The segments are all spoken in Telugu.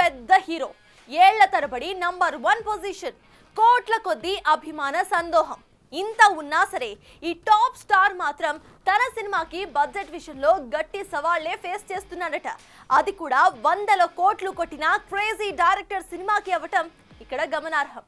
పెద్ద హీరో, ఏళ్ల తరబడి #1 పొజిషన్, కోట్ల కొద్దీ అభిమాన సందోహం. ఇంత ఉన్నా సరే ఈ టాప్ స్టార్ మాత్రం తన సినిమాకి బడ్జెట్ విషయంలో గట్టి సవాళ్లే ఫేస్ చేస్తున్నాడట. అది కూడా 100 కోట్లు కొట్టిన క్రేజీ డైరెక్టర్ సినిమాకి అవ్వటం ఇక్కడ గమనార్హం.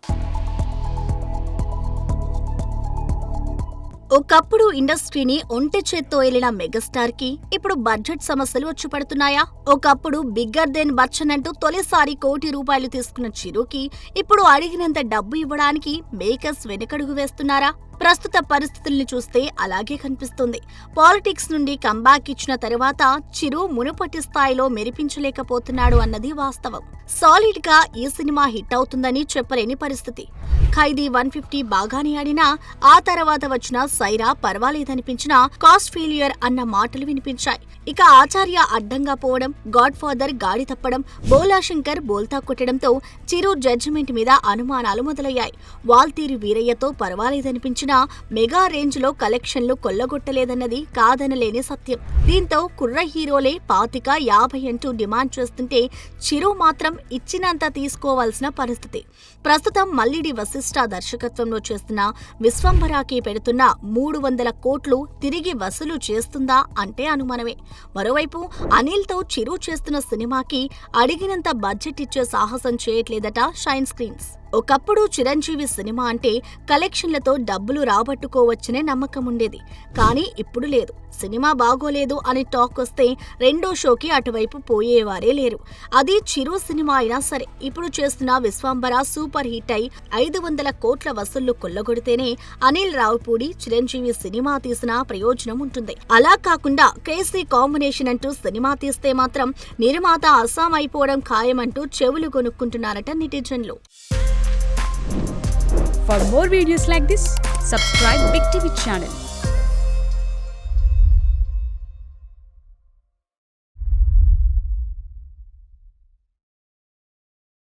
ఒకప్పుడు ఇండస్ట్రీని ఒంటె చేత్తో ఏలిన మెగాస్టార్ కి ఇప్పుడు బడ్జెట్ సమస్యలు వచ్చి పడుతున్నాయా? ఒకప్పుడు బిగ్గర్ దెన్ బచ్చన్ అంటూ తొలిసారి ₹1 కోటి తీసుకున్న చిరుకి ఇప్పుడు అడిగినంత డబ్బు ఇవ్వడానికి మేకర్స్ వెనకడుగు వేస్తున్నారా? ప్రస్తుత పరిస్థితుల్ని చూస్తే అలాగే కనిపిస్తుంది. పాలిటిక్స్ నుండి కంబ్యాక్ ఇచ్చిన తర్వాత చిరు మునుపటి స్థాయిలో మెరిపించలేకపోతున్నాడు అన్నది వాస్తవం. సాలిడ్ గా ఈ సినిమా హిట్ అవుతుందని చెప్పలేని పరిస్థితి. ఖైదీ 150 బాగానే ఆడినా ఆ తర్వాత వచ్చిన సైరా పర్వాలేదనిపించినా కాస్ట్ ఫెయిల్యూర్ అన్న మాటలు వినిపించాయి. ఇక ఆచార్య అడ్డంగా పోవడం, గాడ్ ఫాదర్ గాడి తప్పడం, బోలా శంకర్ బోల్తా కొట్టడంతో చిరు జడ్జిమెంట్ మీద అనుమానాలు మొదలయ్యాయి. వాల్తీరు వీరయ్యతో పర్వాలేదనిపించినా మెగా రేంజ్ లో కలెక్షన్లు కొల్లగొట్టలేదన్నది కాదనలేని సత్యం. దీంతో కుర్ర హీరోలే 25-50 అంటూ డిమాండ్ చేస్తుంటే చిరు మాత్రం ఇచ్చినంత తీసుకోవాల్సిన పరిస్థితి. ప్రస్తుతం మల్లిడి వశిష్ఠ దర్శకత్వంలో చేస్తున్న విశ్వంభరాకి పెడుతున్న 300 కోట్లు తిరిగి వసూలు చేస్తుందా అంటే అనుమానమే. మరోవైపు అనిల్తో చిరు చేస్తున్న సినిమాకి అడిగినంత బడ్జెట్ ఇచ్చే సాహసం చేయట్లేదట షైన్ స్క్రీన్స్. ఒకప్పుడు చిరంజీవి సినిమా అంటే కలెక్షన్లతో డబ్బులు రాబట్టుకోవచ్చనే నమ్మకం ఉండేది. కానీ ఇప్పుడు లేదు. సినిమా బాగోలేదు అని టాక్ వస్తే రెండో షోకి అటువైపు పోయేవారే లేరు. అది చిరు సినిమా అయినా సరే ఇప్పుడు చేస్తున్న విశ్వంబర సూపర్ హిట్ అయి 500 కోట్ల వసూళ్లు కొల్లగొడితేనే అనిల్ రావుపూడి చిరంజీవి సినిమా తీసిన ప్రయోజనం ఉంటుంది. అలా కాకుండా క్రేజీ కాంబినేషన్ అంటూ సినిమా తీస్తే మాత్రం నిర్మాత అస్సాం అయిపోవడం ఖాయమంటూ చెవులు కొనుక్కుంటున్నారట నెటిజన్లు. For more videos like this, subscribe Big TV channel.